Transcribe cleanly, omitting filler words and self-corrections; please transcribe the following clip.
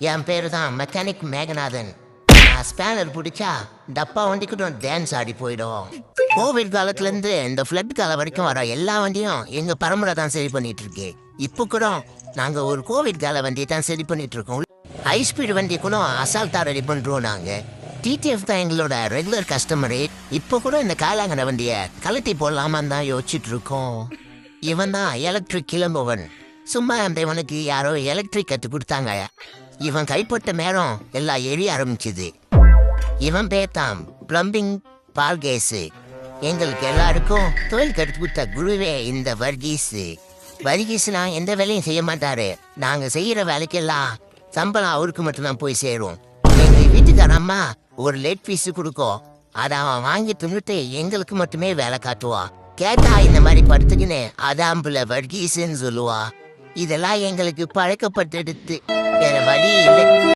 என் பேரு தான் மெக்கானிக் மேகநாதன். நான் ஸ்பேனர் பிடிச்சா டப்பா வண்டிக்கிட்டும் டான்ஸ் ஆடி போயிடும். கோவிட் காலத்துல இருந்து இந்த ஃப்ளட் காலம் வரைக்கும் வர எல்லா வண்டியும் எங்க பரம்பரை தான் சரி பண்ணிட்டு இருக்கு. இப்போ கூட நாங்க ஒரு கோவிட் கால வண்டியை தான் சரி பண்ணிட்டு இருக்கோம். ஹை ஸ்பீடு வண்டி கூட அசால்ட்டா ரெடி பண்றோம் நாங்க. டிடிஎஃப் தான் எங்களோட ரெகுலர் கஸ்டமரு. இப்போ கூட இந்த காலாங்கன வண்டியை கலட்டி போடலாமான்னு தான் யோசிச்சுட்டு இருக்கோம். இவன் தான் எலக்ட்ரிக் கிளம்புவன். சும்மா அந்த இவனுக்கு யாரோ எலக்ட்ரிக் கற்று கொடுத்தாங்க. இவன் கைப்பட்ட நேரம் எல்லாம் எரிய ஆரம்பிச்சுது. இவன் பேத்தான் பிளம்பிங் பால்கேஸு. எங்களுக்கு எல்லாருக்கும் தொழில் கற்று கொடுத்த குருவே இந்த வர்கீஸு. வர்கீஸ்னா எந்த வேலையும் செய்ய மாட்டாரு. நாங்க செய்யற வேலைக்கெல்லாம் சம்பளம் அவருக்கு மட்டும்தான் போய் சேரும். எங்க வீட்டுக்கார அம்மா ஒரு லேட் ஃபீஸு கொடுக்கும். அதை அவன் வாங்கி தின்னுட்டு எங்களுக்கு மட்டுமே வேலை காட்டுவான். கேட்டா இந்த மாதிரி படுத்துக்கின்னு அதாம்புல வர்கீஸுன்னு சொல்லுவா. இதெல்லாம் எங்களுக்கு பழக்கப்பட்டெடுத்து வேற வழி இல்லை.